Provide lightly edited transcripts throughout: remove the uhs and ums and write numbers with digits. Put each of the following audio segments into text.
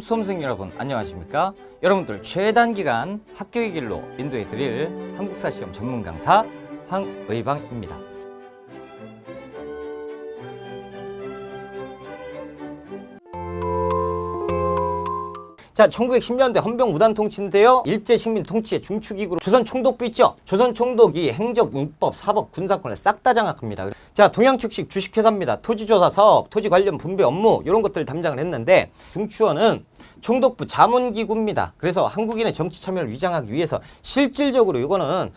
수험생 여러분 안녕하십니까? 여러분들 최단기간 합격의 길로 인도해 드릴 한국사 시험 전문 강사 황의방입니다. 자, 1910년대 헌병 무단 통치인데요. 일제 식민 통치의 중추기구로 조선 총독부 있죠? 조선 총독이 행정, 문법, 사법, 군사권을 싹 다 장악합니다. 자, 동양측식 주식회사입니다. 토지조사 사업, 토지 관련 분배 업무 이런 것들을 담당을 했는데 중추원은 총독부 자문기구입니다. 그래서 한국인의 정치 참여를 위장하기 위해서 실질적으로 이거는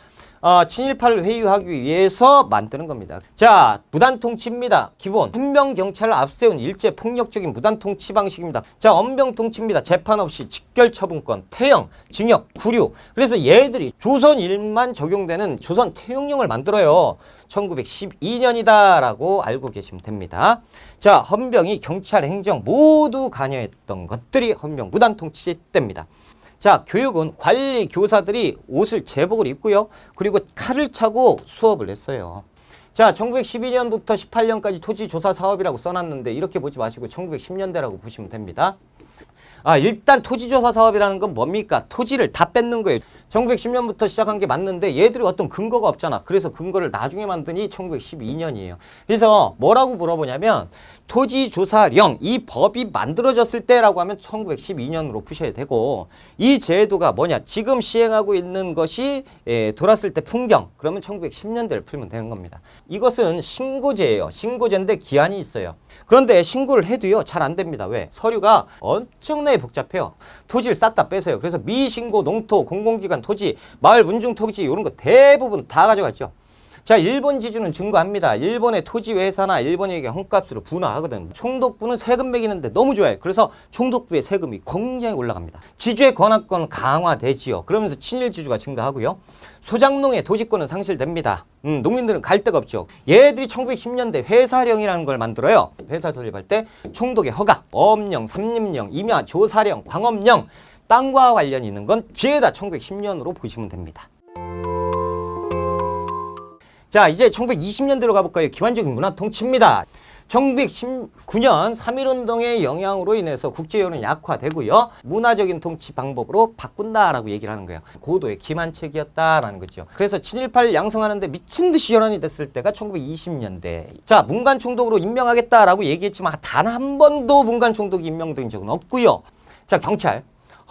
친일파를 회유하기 위해서 만드는 겁니다. 자, 무단통치입니다. 기본 헌병경찰을 앞세운 일제폭력적인 무단통치 방식입니다. 자, 엄병통치입니다. 재판 없이 직결처분권, 태형, 징역, 구류. 그래서 얘들이 조선일만 적용되는 조선 태형령을 만들어요. 1912년이다 라고 알고 계시면 됩니다. 자, 헌병이 경찰, 행정 모두 관여했던 것들이 헌병 무단통치 때입니다. 자, 교육은 관리 교사들이 옷을 제복을 입고요. 그리고 칼을 차고 수업을 했어요. 자, 1912년부터 18년까지 토지조사 사업이라고 써놨는데 이렇게 보지 마시고 1910년대라고 보시면 됩니다. 일단 토지조사 사업이라는 건 뭡니까? 토지를 다 뺏는 거예요. 1910년부터 시작한 게 맞는데 얘들이 어떤 근거가 없잖아. 그래서 근거를 나중에 만드니 1912년이에요. 그래서 뭐라고 물어보냐면 토지조사령 이 법이 만들어졌을 때라고 하면 1912년으로 푸셔야 되고 이 제도가 뭐냐? 지금 시행하고 있는 것이 돌았을 때 풍경 그러면 1910년대를 풀면 되는 겁니다. 이것은 신고제예요. 신고제인데 기한이 있어요. 그런데 신고를 해도요 잘 안 됩니다. 왜? 서류가 엄청나게 복잡해요. 토지를 싹 다 뺏어요. 그래서 미신고 농토 공공기관 토지 마을 문중 토지 이런 거 대부분 다 가져갔죠. 자, 일본 지주는 증거합니다. 일본의 토지 회사나 일본에게 헐값으로 분화하거든. 총독부는 세금 매기는데 너무 좋아요. 그래서 총독부의 세금이 굉장히 올라갑니다. 지주의 권한권 강화되지요. 그러면서 친일 지주가 증가하고요. 소장농의 도지권은 상실됩니다. 농민들은 갈 데가 없죠. 얘들이 1910년대 회사령이라는 걸 만들어요. 회사 설립할 때 총독의 허가, 어업령, 삼림령, 임야, 조사령, 광업령 땅과 관련 있는 건 죄다 1910년으로 보시면 됩니다. 자, 이제 1920년대로 가볼까요? 기관적인 문화통치입니다. 1919년 3.1운동의 영향으로 인해서 국제여론이 약화되고요. 문화적인 통치 방법으로 바꾼다라고 얘기를 하는 거예요. 고도의 기만책이었다라는 거죠. 그래서 친일파를 양성하는데 미친 듯이 여론이 됐을 때가 1920년대. 자, 문관총독으로 임명하겠다라고 얘기했지만 단 한 번도 문관총독이 임명된 적은 없고요. 자, 경찰.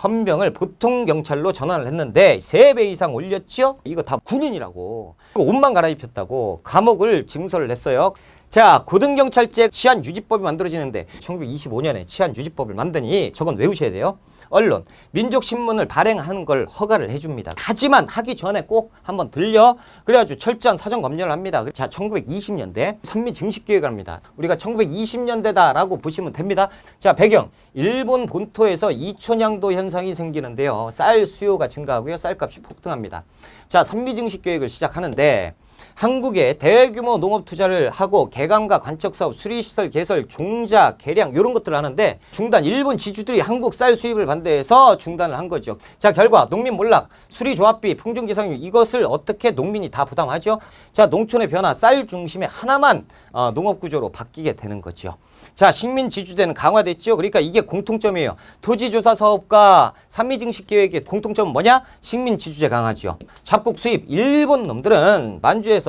헌병을 보통경찰로 전환을 했는데 3배 이상 올렸죠? 이거 다 군인이라고. 옷만 갈아입혔다고 감옥을 증설을 했어요. 자, 고등경찰제 치안유지법이 만들어지는데 1925년에 치안유지법을 만드니 저건 외우셔야 돼요. 언론, 민족신문을 발행하는 걸 허가를 해줍니다. 하지만 하기 전에 꼭 한번 들려. 그래가지고 철저한 사전 검열을 합니다. 자, 1920년대 산미 증식기획을 합니다. 우리가 1920년대다라고 보시면 됩니다. 자, 배경. 일본 본토에서 이촌양도 현상이 생기는데요. 쌀 수요가 증가하고요. 쌀값이 폭등합니다. 자, 산미 증식계획을 시작하는데 한국에 대규모 농업 투자를 하고 개간과 관척사업, 수리시설 개설, 종자, 개량 이런 것들을 하는데 중단, 일본 지주들이 한국 쌀 수입을 반대해서 중단을 한 거죠. 자, 결과 농민 몰락, 수리조합비, 품종기상률 이것을 어떻게 농민이 다 부담하죠? 자, 농촌의 변화, 쌀 중심의 하나만 농업구조로 바뀌게 되는 거죠. 자, 식민 지주대는 강화됐죠. 그러니까 이게 공통점이에요. 토지조사 사업과 산미증식계획의 공통점은 뭐냐? 식민 지주제 강화죠. 잡곡 수입, 일본 놈들은 만주에서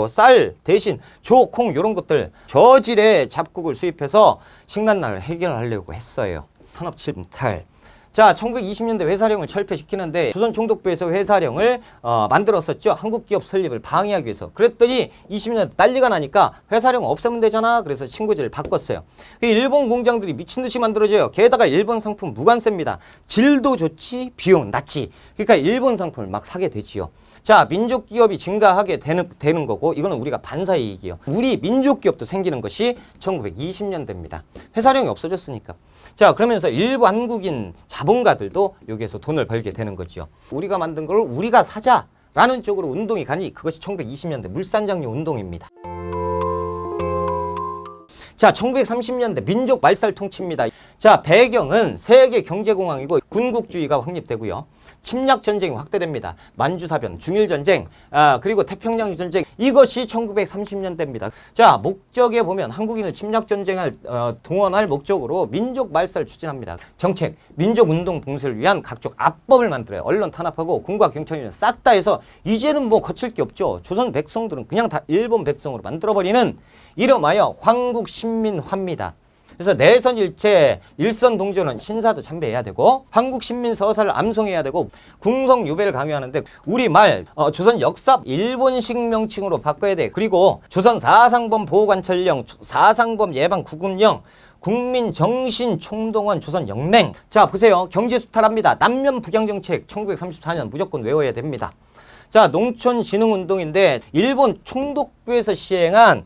쌀 대신 조, 콩 이런 것들 저질의 잡곡을 수입해서 식량난을 해결하려고 했어요. 산업 침탈. 자, 1920년대 회사령을 철폐시키는데 조선 총독부에서 회사령을 만들었었죠. 한국 기업 설립을 방해하기 위해서. 그랬더니 20년대 난리가 나니까 회사령 없애면 되잖아. 그래서 신고제를 바꿨어요. 일본 공장들이 미친 듯이 만들어져요. 게다가 일본 상품 무관세입니다. 질도 좋지, 비용은 낮지. 그러니까 일본 상품을 막 사게 되지요. 자, 민족 기업이 증가하게 되는 거고 이거는 우리가 반사이익이요. 우리 민족 기업도 생기는 것이 1920년대입니다. 회사령이 없어졌으니까. 자, 그러면서 일부 한국인 자본가들도 여기에서 돈을 벌게 되는 거죠. 우리가 만든 걸 우리가 사자라는 쪽으로 운동이 가니 그것이 1920년대 물산장려 운동입니다. 자, 1930년대 민족 말살 통치입니다. 자, 배경은 세계 경제공황이고 군국주의가 확립되고요. 침략 전쟁이 확대됩니다. 만주사변, 중일전쟁, 그리고 태평양 전쟁, 이것이 1930년대입니다. 자, 목적에 보면 한국인을 침략 전쟁을 동원할 목적으로 민족 말살을 추진합니다. 정책, 민족운동 봉쇄를 위한 각종 압법을 만들어요. 언론 탄압하고 군과 경찰을 싹 다 해서 이제는 뭐 거칠 게 없죠. 조선 백성들은 그냥 다 일본 백성으로 만들어버리는 이름하여 황국신민화입니다. 그래서 내선일체, 일선동전은 신사도 참배해야 되고 한국신민서사를 암송해야 되고 궁성유배를 강요하는데 우리말 조선 역사 일본식 명칭으로 바꿔야 돼. 그리고 조선 사상범 보호관찰령, 사상범 예방 구금령, 국민정신총동원 조선영맹. 자, 보세요. 경제수탈합니다. 남면 북양정책 1934년 무조건 외워야 됩니다. 자, 농촌진흥운동인데 일본 총독부에서 시행한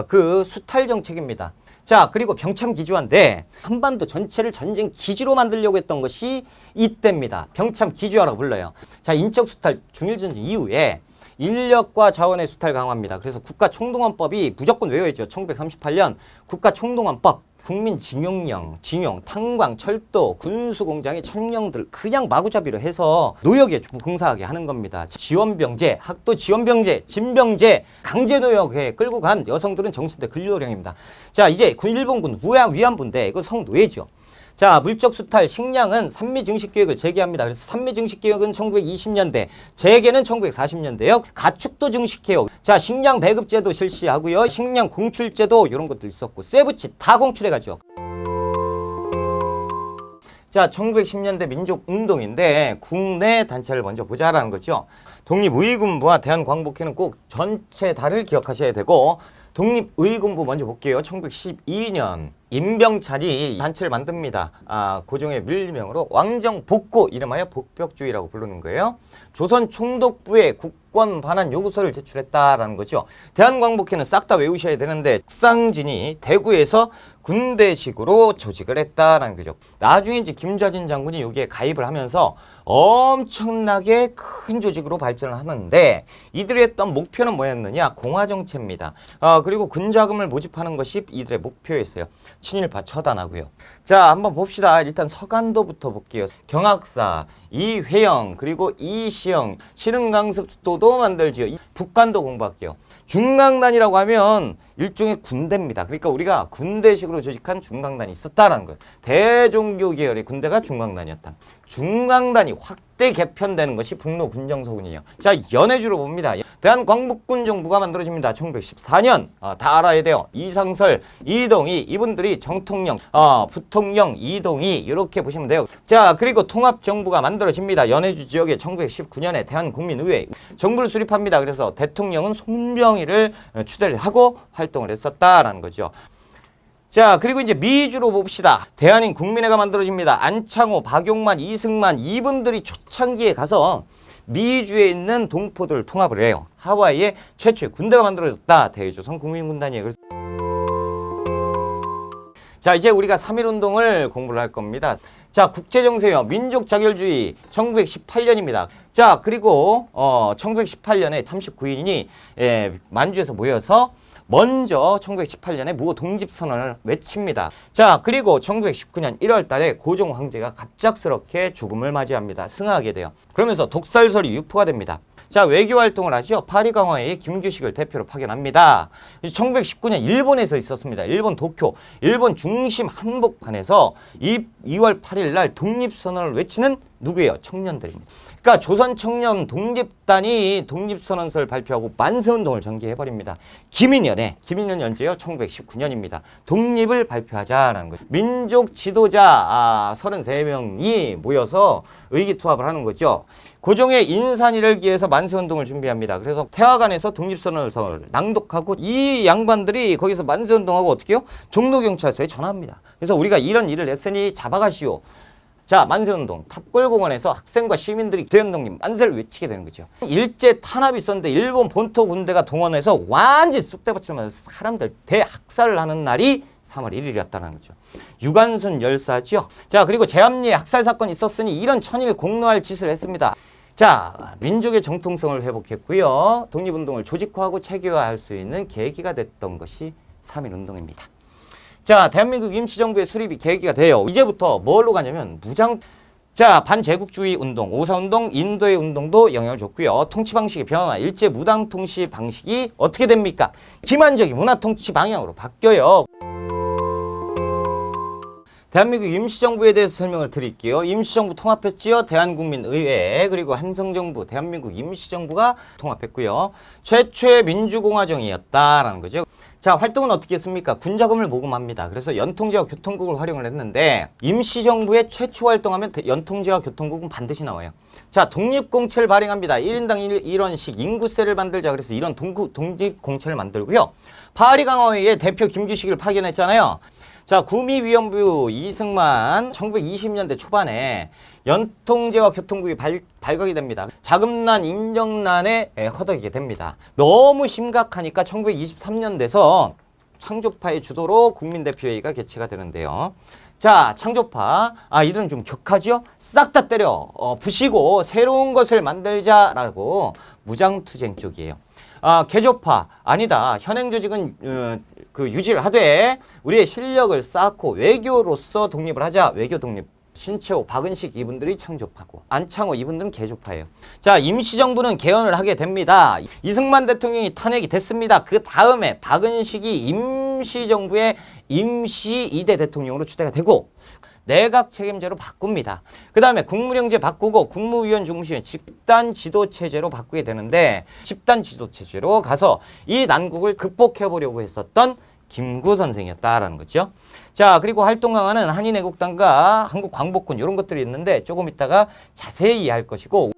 그 수탈 정책입니다. 자, 그리고 병참기지화인데 한반도 전체를 전쟁 기지로 만들려고 했던 것이 이때입니다. 병참기지화라고 불러요. 자, 인적 수탈 중일전쟁 이후에 인력과 자원의 수탈 강화입니다. 그래서 국가총동원법이 무조건 외워야죠. 1938년 국가총동원법. 국민징용령, 징용, 탄광, 철도, 군수공장의 청령들 그냥 마구잡이로 해서 노역에 봉사하게 하는 겁니다. 지원병제, 학도 지원병제, 진병제, 강제노역에 끌고 간 여성들은 정신대 근로령입니다. 자, 이제 일본군 위안부인데 이거 성노예죠. 자, 물적 수탈, 식량은 산미증식계획을 재개합니다. 그래서 산미증식계획은 1920년대, 재개는 1940년대요. 가축도 증식해요. 자, 식량 배급제도 실시하고요. 식량 공출제도 이런 것도 있었고, 쇠붙이 다 공출해가죠. 자, 1910년대 민족운동인데 국내 단체를 먼저 보자라는 거죠. 독립의군부와 대한광복회는 꼭 전체 다를 기억하셔야 되고, 독립의군부 먼저 볼게요. 1912년 임병찬이 단체를 만듭니다. 고종의 밀명으로 왕정복고, 이름하여 복벽주의라고 부르는 거예요. 조선 총독부에 국권 반환 요구서를 제출했다라는 거죠. 대한광복회는 싹 다 외우셔야 되는데 쌍진이 대구에서 군대식으로 조직을 했다라는 거죠. 나중에 이제 김좌진 장군이 여기에 가입을 하면서 엄청나게 큰 조직으로 발전을 하는데 이들이 했던 목표는 뭐였느냐? 공화정체입니다. 그리고 군자금을 모집하는 것이 이들의 목표였어요. 친일파 처단하고요. 자, 한번 봅시다. 일단 서간도부터 볼게요. 경학사, 이회영, 그리고 이시영, 신흥강습도도 만들지요. 북간도 공부할게요. 중강단이라고 하면 일종의 군대입니다. 그러니까 우리가 군대식으로 조직한 중강단이 있었다라는 거예요. 대종교 계열의 군대가 중강단이었다. 중강단이 확대 개편되는 것이 북로 군정서군이에요. 자, 연해주로 봅니다. 대한광복군 정부가 만들어집니다. 1914년. 다 알아야 돼요. 이상설, 이동희, 이분들이 정통령, 부통령, 이동희 이렇게 보시면 돼요. 자, 그리고 통합정부가 만들어집니다. 연해주 지역에 1919년에 대한국민의회 정부를 수립합니다. 그래서 대통령은 송병일을 추대를 하고 활동을 했었다라는 거죠. 자, 그리고 이제 미주로 봅시다. 대한인 국민회가 만들어집니다. 안창호, 박용만, 이승만 이분들이 초창기에 가서 미주에 있는 동포들을 통합을 해요. 하와이에 최초의 군대가 만들어졌다. 대조선 국민군단이에요. 자, 이제 우리가 3.1운동을 공부를 할 겁니다. 자, 국제정세요. 민족자결주의 1918년입니다. 자, 그리고 1918년에 39인이 만주에서 모여서 먼저 1918년에 무호 독립선언을 외칩니다. 자, 그리고 1919년 1월 달에 고종 황제가 갑작스럽게 죽음을 맞이합니다. 승하하게 돼요. 그러면서 독살설이 유포가 됩니다. 자, 외교활동을 하죠. 파리강화에 김규식을 대표로 파견합니다. 1919년 일본에서 있었습니다. 일본 도쿄, 일본 중심 한복판에서 2월 8일 날 독립선언을 외치는 누구예요? 청년들입니다. 그러니까 조선청년 독립단이 독립선언서를 발표하고 만세운동을 전개해버립니다. 김인년 연재요. 1919년입니다. 독립을 발표하자라는 거죠. 민족 지도자 33명이 모여서 의기투합을 하는 거죠. 고종의 인산이를 기해서 만세운동을 준비합니다. 그래서 태화관에서 독립선언서를 낭독하고 이 양반들이 거기서 만세운동하고 어떻게 해요? 종로경찰서에 전화합니다. 그래서 우리가 이런 일을 했으니 잡아가시오. 자, 만세운동, 탑골공원에서 학생과 시민들이 대운동님 만세를 외치게 되는 거죠. 일제 탄압이 있었는데 일본 본토 군대가 동원해서 완전히 쑥대밭으면서 사람들 대학살을 하는 날이 3월 1일이었다는 거죠. 유관순 열사죠. 자, 그리고 제암리에 학살 사건이 있었으니 이런 천일 공로할 짓을 했습니다. 자, 민족의 정통성을 회복했고요. 독립운동을 조직화하고 체계화할 수 있는 계기가 됐던 것이 3.1운동입니다. 자, 대한민국 임시정부의 수립이 계기가 돼요. 이제부터 뭘로 가냐면 자, 반제국주의 운동, 오사운동, 인도의 운동도 영향을 줬고요. 통치 방식의 변화, 일제 무당 통치 방식이 어떻게 됩니까? 기만적인 문화 통치 방향으로 바뀌어요. 대한민국 임시정부에 대해서 설명을 드릴게요. 임시정부 통합했지요. 대한국민의회 그리고 한성정부, 대한민국 임시정부가 통합했고요. 최초의 민주공화정이었다라는 거죠. 자, 활동은 어떻게 했습니까? 군자금을 모금합니다. 그래서 연통제와 교통국을 활용을 했는데 임시정부의 최초 활동하면 연통제와 교통국은 반드시 나와요. 자, 독립공채를 발행합니다. 1인당 1원씩 인구세를 만들자. 그래서 이런 독립공채를 만들고요. 파리강화회의 대표 김규식을 파견했잖아요. 자, 구미위원부 이승만 1920년대 초반에 연통제와 교통국이 발각이 됩니다. 자금난, 인력난에 허덕이게 됩니다. 너무 심각하니까 1923년 돼서 창조파의 주도로 국민대표회의가 개최가 되는데요. 자, 창조파. 이들은 좀 격하죠? 싹 다 때려 부시고 새로운 것을 만들자라고 무장투쟁 쪽이에요. 개조파. 아니다. 현행 조직은 유지를 하되 우리의 실력을 쌓고 외교로서 독립을 하자. 외교 독립. 신채호, 박은식 이분들이 창조파고 안창호 이분들은 개조파예요. 자, 임시정부는 개헌을 하게 됩니다. 이승만 대통령이 탄핵이 됐습니다. 그 다음에 박은식이 임시정부의 임시 2대 대통령으로 추대가 되고 내각 책임제로 바꿉니다. 그 다음에 국무령제 바꾸고 국무위원 중심의 집단 지도체제로 바꾸게 되는데 집단 지도체제로 가서 이 난국을 극복해보려고 했었던 김구 선생이었다라는 거죠. 자, 그리고 활동 강화는 한인애국당과 한국광복군 이런 것들이 있는데 조금 이따가 자세히 이해할 것이고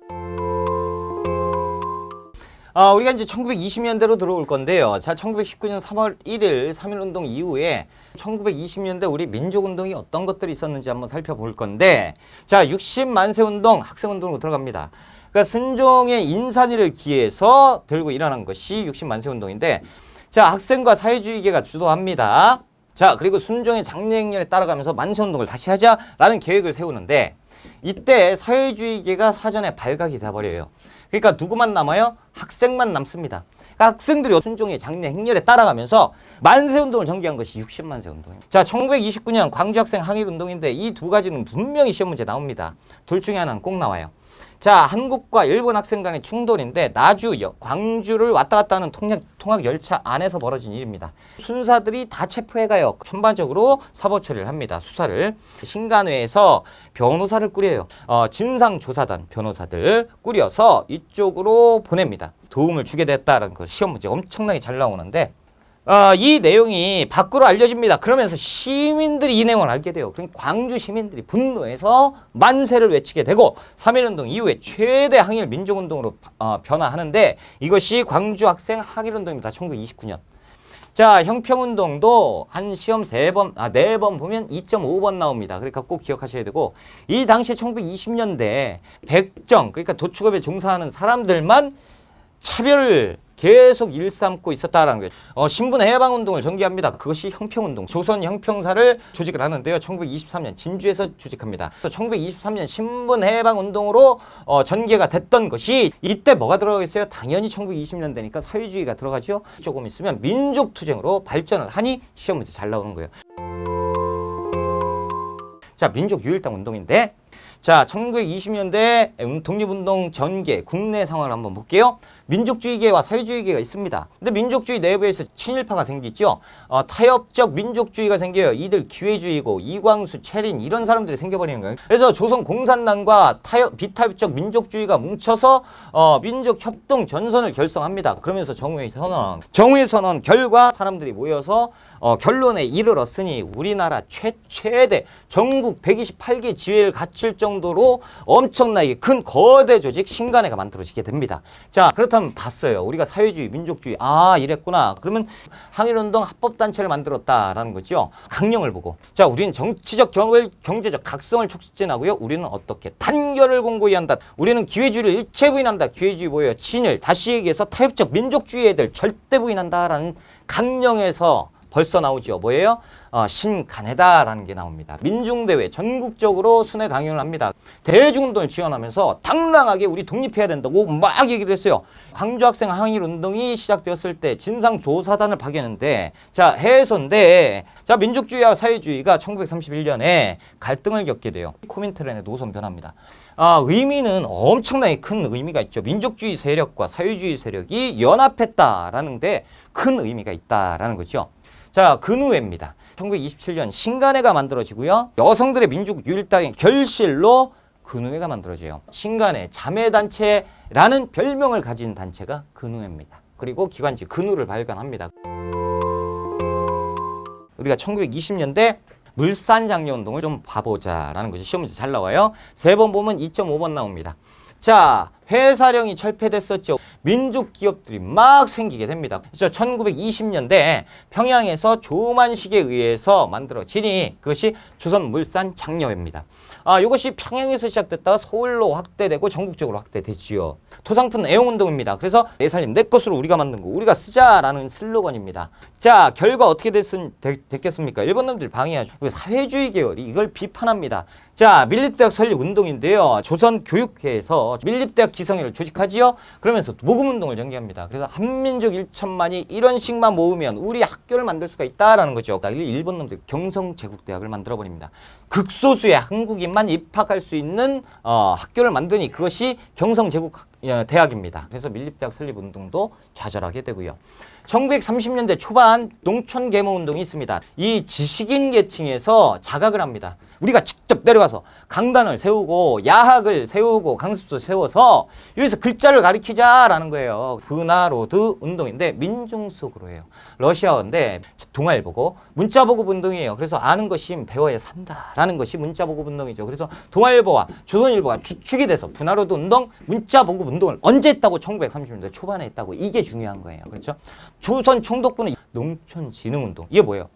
우리가 이제 1920년대로 들어올 건데요. 자, 1919년 3월 1일 3.1운동 이후에 1920년대 우리 민족운동이 어떤 것들이 있었는지 한번 살펴볼 건데 자, 60만세 운동, 학생운동으로 들어갑니다. 그러니까 순종의 인산위를 기해서 들고 일어난 것이 60만세 운동인데 자, 학생과 사회주의계가 주도합니다. 자, 그리고 순종의 장려행렬에 따라가면서 만세운동을 다시 하자라는 계획을 세우는데 이때 사회주의계가 사전에 발각이 돼버려요. 그러니까 누구만 남아요? 학생만 남습니다. 그러니까 학생들이 순종의 장려 행렬에 따라가면서 만세운동을 전개한 것이 60만세 운동입니다. 자, 1929년 광주학생 항일운동인데 이 두 가지는 분명히 시험 문제 나옵니다. 둘 중에 하나는 꼭 나와요. 자, 한국과 일본 학생 간의 충돌인데 나주, 광주를 왔다 갔다 하는 통학 열차 안에서 벌어진 일입니다. 순사들이 다 체포해가요. 편반적으로 사법 처리를 합니다. 수사를. 신간회에서 변호사를 꾸려요. 진상조사단 변호사들 꾸려서 이쪽으로 보냅니다. 도움을 주게 됐다는 그 시험 문제 엄청나게 잘 나오는데 이 내용이 밖으로 알려집니다. 그러면서 시민들이 이 내용을 알게 돼요. 그러니까 광주 시민들이 분노해서 만세를 외치게 되고 3.1운동 이후에 최대 항일 민족운동으로 변화하는데 이것이 광주 학생 항일운동입니다. 1929년. 자, 형평운동도 한 시험 4번 보면 2.5번 나옵니다. 그러니까 꼭 기억하셔야 되고 이 당시에 1920년대 백정, 그러니까 도축업에 종사하는 사람들만 차별을 계속 일삼고 있었다라는 거예요. 신분 해방운동을 전개합니다. 그것이 형평운동, 조선 형평사를 조직을 하는데요. 1923년 진주에서 조직합니다. 1923년 신분 해방운동으로 전개가 됐던 것이 이때 뭐가 들어가겠어요? 당연히 1920년대니까 사회주의가 들어가죠. 조금 있으면 민족투쟁으로 발전을 하니 시험 문제 잘 나오는 거예요. 자, 민족유일당 운동인데 자, 1920년대 독립운동 전개 국내 상황을 한번 볼게요. 민족주의계와 사회주의계가 있습니다. 근데 민족주의 내부에서 친일파가 생기죠. 타협적 민족주의가 생겨요. 이들 기회주의고 이광수, 채린 이런 사람들이 생겨버리는 거예요. 그래서 조선 공산당과 비타협적 민족주의가 뭉쳐서 민족협동 전선을 결성합니다. 그러면서 정우회 선언 결과 사람들이 모여서 결론에 이르렀으니 우리나라 최대 전국 128개 지회를 갖출 정도로 엄청나게 큰 거대 조직 신간회가 만들어지게 됩니다. 자, 그렇다면 봤어요. 우리가 사회주의, 민족주의 이랬구나. 그러면 항일운동 합법단체를 만들었다라는 거죠. 강령을 보고 자, 우리는 정치적 경제적 각성을 촉진하고요. 우리는 어떻게 단결을 공고히 한다. 우리는 기회주의를 일체 부인한다. 기회주의 뭐예요? 친일. 다시 얘기해서 타협적 민족주의에 대해 절대 부인한다라는 강령에서 벌써 나오죠. 뭐예요? 신간에다라는 게 나옵니다. 민중대회 전국적으로 순회 강연을 합니다. 대중운동을 지원하면서 당당하게 우리 독립해야 된다고 막 얘기를 했어요. 광주학생 항일운동이 시작되었을 때 진상조사단을 파견했는데 자 해소인데 자 민족주의와 사회주의가 1931년에 갈등을 겪게 돼요. 코민테른의 노선 변화입니다. 의미는 엄청나게 큰 의미가 있죠. 민족주의 세력과 사회주의 세력이 연합했다라는 데 큰 의미가 있다라는 거죠. 자, 근우회입니다. 1927년 신간회가 만들어지고요. 여성들의 민족 유일당의 결실로 근우회가 만들어져요. 신간회 자매단체라는 별명을 가진 단체가 근우회입니다. 그리고 기관지 근우를 발간합니다. 우리가 1920년대 물산장려운동을 좀 봐보자라는 거죠. 시험 문제 잘 나와요. 3번 보면 2.5번 나옵니다. 자, 회사령이 철폐됐었죠. 민족 기업들이 막 생기게 됩니다. 그래서 1920년대 평양에서 조만식에 의해서 만들어지니 그것이 조선물산장려회입니다. 이것이 평양에서 시작됐다가 서울로 확대되고 전국적으로 확대되지요. 토상품 애용운동입니다. 그래서 내 살림 내 것으로 우리가 만든 거 우리가 쓰자라는 슬로건입니다. 자, 결과 어떻게 됐겠습니까? 일본 놈들이 방해하죠. 사회주의 계열이 이걸 비판합니다. 자, 밀립대학 설립 운동인데요. 조선교육회에서 밀립대학 기성회를 조직하지요. 그러면서 모금운동을 전개합니다. 그래서 한민족 1천만이 이런 식만 모으면 우리 학교를 만들 수가 있다라는 거죠. 일본 놈들 경성제국대학을 만들어버립니다. 극소수의 한국인만 입학할 수 있는 학교를 만드니 그것이 경성제국대학입니다. 그래서 밀립대학 설립 운동도 좌절하게 되고요. 1930년대 초반 농촌 계모 운동이 있습니다. 이 지식인 계층에서 자각을 합니다. 우리가 직접 내려가서 강단을 세우고 야학을 세우고 강습소 세워서 여기서 글자를 가르치자라는 거예요. 분화로드 운동인데 민중 속으로 해요. 러시아어인데 동아일보고 문자보급 운동이에요. 그래서 아는 것이 배워야 산다라는 것이 문자보급 운동이죠. 그래서 동아일보와 조선일보가 주축이 돼서 분화로드 운동, 문자보급 운동을 언제 했다고? 1930년대 초반에 했다고. 이게 중요한 거예요. 그렇죠? 조선 총독부는 농촌진흥운동. 이게 뭐예요?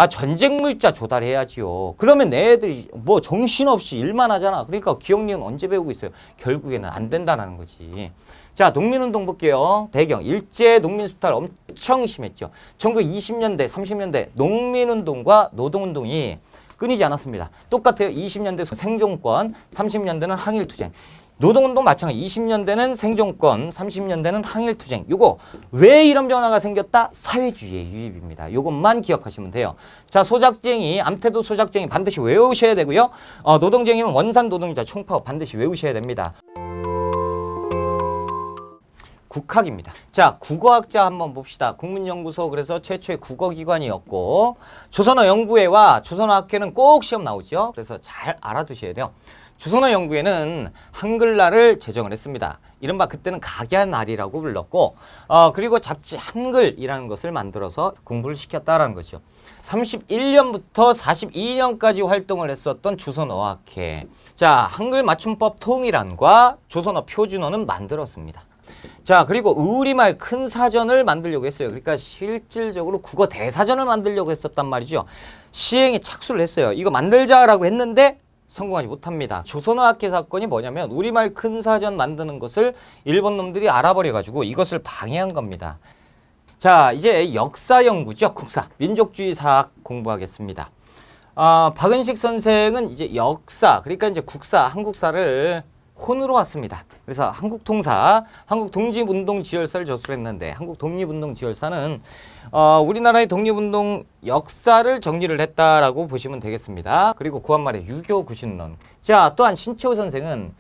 전쟁 물자 조달해야지요. 그러면 애들이 뭐 정신없이 일만 하잖아. 그러니까 기억력은 언제 배우고 있어요? 결국에는 안 된다는 거지. 자, 농민운동 볼게요. 배경. 일제 농민 수탈 엄청 심했죠. 1920년대, 30년대 농민운동과 노동운동이 끊이지 않았습니다. 똑같아요. 20년대 생존권, 30년대는 항일투쟁. 노동운동 마찬가지. 20년대는 생존권, 30년대는 항일투쟁. 요거 왜 이런 변화가 생겼다? 사회주의의 유입입니다. 요것만 기억하시면 돼요. 자, 소작쟁이, 암태도 소작쟁이 반드시 외우셔야 되고요. 노동쟁이는 원산 노동자 총파업 반드시 외우셔야 됩니다. 국학입니다. 자, 국어학자 한번 봅시다. 국민연구소 그래서 최초의 국어기관이었고 조선어 연구회와 조선어 학회는 꼭 시험 나오죠. 그래서 잘 알아두셔야 돼요. 조선어 연구회는 한글날을 제정을 했습니다. 이른바 그때는 각야날이라고 불렀고 그리고 잡지 한글이라는 것을 만들어서 공부를 시켰다라는 거죠. 31년부터 42년까지 활동을 했었던 조선어학회. 자, 한글 맞춤법 통일안과 조선어 표준어는 만들었습니다. 자, 그리고 우리말 큰 사전을 만들려고 했어요. 그러니까 실질적으로 국어 대사전을 만들려고 했었단 말이죠. 시행에 착수를 했어요. 이거 만들자라고 했는데 성공하지 못합니다. 조선어학회 사건이 뭐냐면 우리말 큰 사전 만드는 것을 일본 놈들이 알아버려가지고 이것을 방해한 겁니다. 자, 이제 역사 연구죠. 국사, 민족주의 사학 공부하겠습니다. 박은식 선생은 이제 역사, 그러니까 이제 국사, 한국사를 혼으로 왔습니다. 그래서 한국통사, 한국독립운동지열사를 저술을 했는데 한국독립운동지열사는 우리나라의 독립운동 역사를 정리를 했다라고 보시면 되겠습니다. 그리고 구한말의 유교 구신론. 자, 또한 신채호 선생은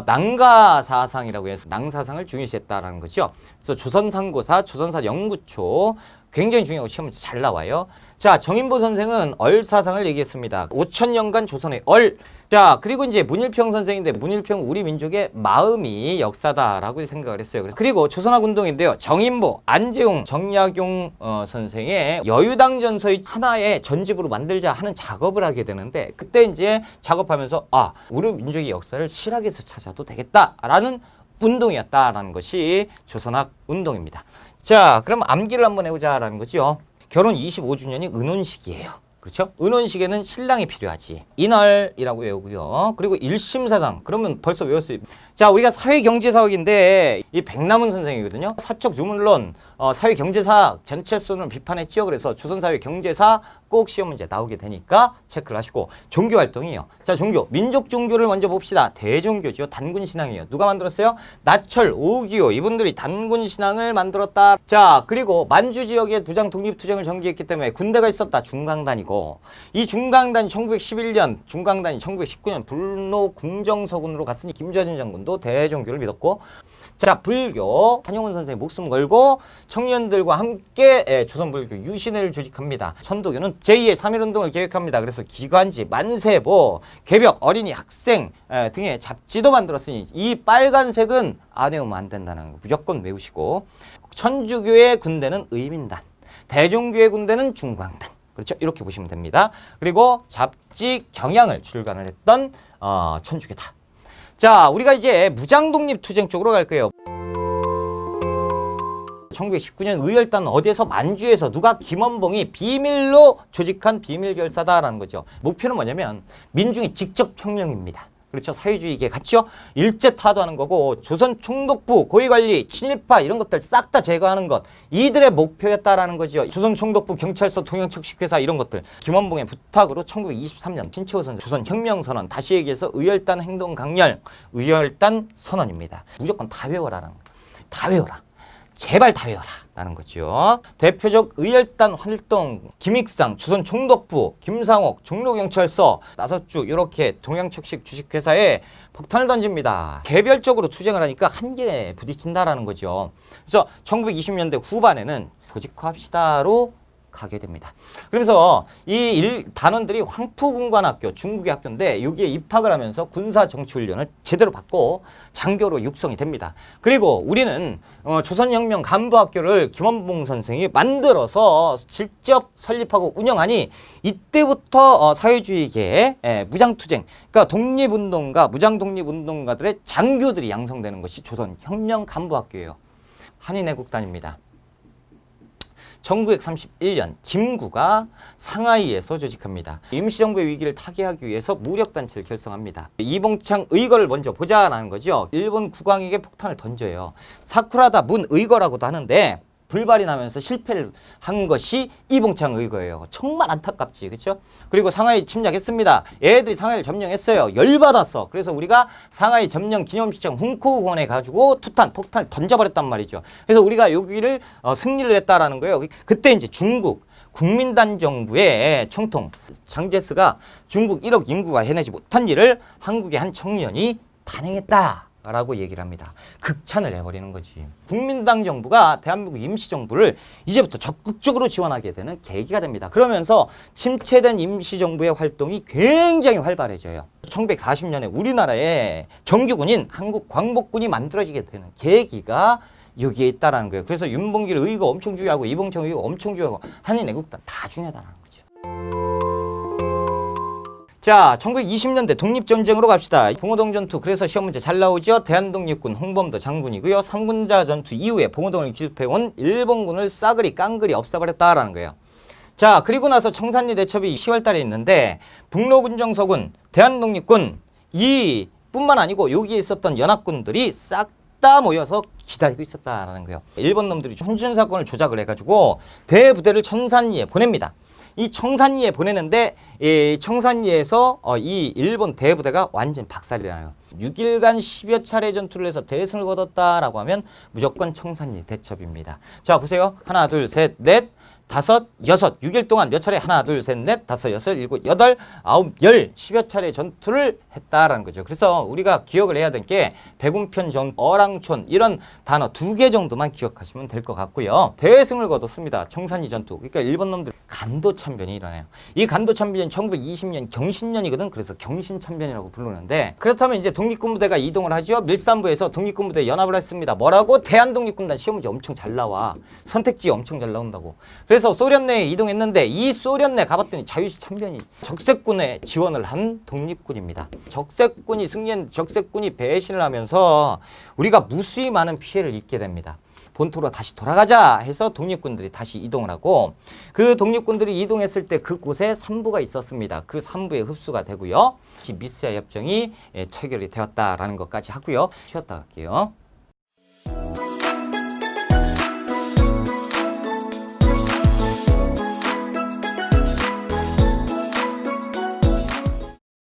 낭가사상이라고 해서 낭사상을 중요시했다라는 거죠. 그래서 조선상고사, 조선사 연구초 굉장히 중요하고 시험은 잘 나와요. 자, 정인보 선생은 얼사상을 얘기했습니다. 5천년간 조선의 얼. 자, 그리고 이제 문일평 선생인데 문일평 우리 민족의 마음이 역사다라고 생각을 했어요. 그리고 조선학 운동인데요. 정인보, 안재웅, 정약용 선생의 여유당전서의 하나의 전집으로 만들자 하는 작업을 하게 되는데 그때 이제 작업하면서 우리 민족의 역사를 실학에서 찾아도 되겠다라는 운동이었다라는 것이 조선학 운동입니다. 자, 그럼 암기를 한번 해보자라는 거죠. 결혼 25주년이 은혼식이에요. 그렇죠? 은혼식에는 신랑이 필요하지. 인얼이라고 외우고요. 그리고 일심사상. 그러면 벌써 외웠어요. 자, 우리가 사회경제사학인데 이 백남훈 선생이거든요. 사적 유물론, 사회경제사학 전체론을 비판했죠. 그래서 조선사회경제사 꼭 시험 문제 나오게 되니까 체크를 하시고, 종교활동이에요. 자, 종교, 민족 종교를 먼저 봅시다. 대종교죠. 단군신앙이에요. 누가 만들었어요? 나철, 오기호 이분들이 단군신앙을 만들었다. 자, 그리고 만주 지역에 부장 독립투쟁을 전개했기 때문에 군대가 있었다. 중강단이고, 이 중강단이 1911년, 중강단이 1919년 불노 궁정서군으로 갔으니 김좌진 장군도 대종교를 믿었고, 자, 불교, 한용운 선생이 목숨 걸고 청년들과 함께 조선불교 유신회를 조직합니다. 천도교는 제2의 3.1운동을 계획합니다. 그래서 기관지, 만세보, 개벽, 어린이, 학생 등의 잡지도 만들었으니 이 빨간색은 안 외우면 안 된다는 거 무조건 외우시고, 천주교의 군대는 의민단, 대종교의 군대는 중광단. 그렇죠? 이렇게 보시면 됩니다. 그리고 잡지 경향을 출간을 했던 천주교다. 자, 우리가 이제 무장독립투쟁 쪽으로 갈 거예요. 1919년 의열단 어디에서? 만주에서. 누가? 김원봉이 비밀로 조직한 비밀결사다라는 거죠. 목표는 뭐냐면 민중의 직접혁명입니다. 그렇죠. 사회주의계 같죠. 일제 타도하는 거고, 조선 총독부, 고위관리, 친일파 이런 것들 싹 다 제거하는 것, 이들의 목표였다라는 거죠. 조선 총독부, 경찰서, 동양측식회사 이런 것들. 김원봉의 부탁으로 1923년 신채호선 조선혁명선언, 다시 얘기해서 의열단 행동 강렬, 의열단 선언입니다. 무조건 다 외워라라는 거예요. 다 외워라. 제발 다 외워라 라는 거죠. 대표적 의열단 활동, 김익상, 조선 총독부, 김상옥, 종로경찰서, 나서주 이렇게 동양측식 주식회사에 폭탄을 던집니다. 개별적으로 투쟁을 하니까 한계에 부딪힌다라는 거죠. 그래서 1920년대 후반에는 조직화합시다로 가게 됩니다. 그러면서 이 단원들이 황푸군관학교, 중국의 학교인데 여기에 입학을 하면서 군사정치훈련을 제대로 받고 장교로 육성이 됩니다. 그리고 우리는 조선혁명 간부학교를 김원봉 선생이 만들어서 직접 설립하고 운영하니 이때부터 사회주의계의 무장투쟁, 그러니까 독립운동가, 무장독립운동가들의 장교들이 양성되는 것이 조선혁명 간부학교예요. 한인애국단입니다. 1931년 김구가 상하이에서 조직합니다. 임시정부의 위기를 타개하기 위해서 무력단체를 결성합니다. 이봉창 의거를 먼저 보자라는 거죠. 일본 국왕에게 폭탄을 던져요. 사쿠라다 문 의거라고도 하는데 불발이 나면서 실패를 한 것이 이봉창 의거예요. 정말 안타깝지, 그렇죠? 그리고 상하이 침략했습니다. 얘들이 상하이를 점령했어요. 열받았어. 그래서 우리가 상하이 점령 기념식장 훈코공원에 가지고 폭탄을 던져버렸단 말이죠. 그래서 우리가 여기를 승리를 했다라는 거예요. 그때 이제 중국 국민당 정부의 총통 장제스가 중국 1억 인구가 해내지 못한 일을 한국의 한 청년이 단행했다 라고 얘기를 합니다. 극찬을 해버리는 거지. 국민당 정부가 대한민국 임시정부를 이제부터 적극적으로 지원하게 되는 계기가 됩니다. 그러면서 침체된 임시정부의 활동이 굉장히 활발해져요. 1940년에 우리나라에 정규군인 한국광복군이 만들어지게 되는 계기가 여기에 있다는 거예요. 그래서 윤봉길 의거 엄청 중요하고 이봉창 의거 엄청 중요하고 한인애국단 다 중요하다는 거죠. 자, 1920년대 독립전쟁으로 갑시다. 봉오동 전투, 그래서 시험 문제 잘 나오죠. 대한독립군 홍범도 장군이고요. 삼군자 전투 이후에 봉오동을 기습해온 일본군을 싸그리 깡그리 없애버렸다라는 거예요. 자, 그리고 나서 청산리 대첩이 10월 달에 있는데 북로군정서군, 대한독립군 이 뿐만 아니고 여기에 있었던 연합군들이 싹 다 모여서 기다리고 있었다라는 거예요. 일본 놈들이 혼준사건을 조작을 해가지고 대부대를 청산리에 보냅니다. 이 청산리에 보내는데 이 청산리에서 이 일본 대부대가 완전 박살이 나요. 6일간 10여 차례 전투를 해서 대승을 거뒀다라고 하면 무조건 청산리 대첩입니다. 자, 보세요. 하나, 둘, 셋, 넷, 다섯, 여섯, 6일 동안 몇 차례 하나, 둘, 셋, 넷, 다섯, 여섯, 일곱, 여덟, 아홉, 열, 10여 차례 전투를 했다라는 거죠. 그래서 우리가 기억을 해야 될 게 백운편 전, 어랑촌 이런 단어 2개 정도만 기억하시면 될 것 같고요. 대승을 거뒀습니다. 청산리 전투. 그러니까 일본 놈들 간도참변이 일어나요. 이 간도참변이 1920년 경신년이거든. 그래서 경신참변이라고 부르는데, 그렇다면 이제 독립군부대가 이동을 하죠. 밀산부에서 독립군부대 연합을 했습니다. 뭐라고? 대한독립군단 시험 문제 엄청 잘 나와. 선택지 엄청 잘 나온다고. 그래서 소련 내에 이동했는데 이 소련 내 가봤더니 자유시 참변이 적색군에 지원을 한 독립군입니다. 적색군이 승리한 적색군이 배신을 하면서 우리가 무수히 많은 피해를 입게 됩니다. 본토로 다시 돌아가자 해서 독립군들이 다시 이동을 하고 그 독립군들이 이동했을 때 그곳에 산부가 있었습니다. 그 산부에 흡수가 되고요. 미스야 협정이 체결이 되었다라는 것까지 하고요. 쉬었다 갈게요.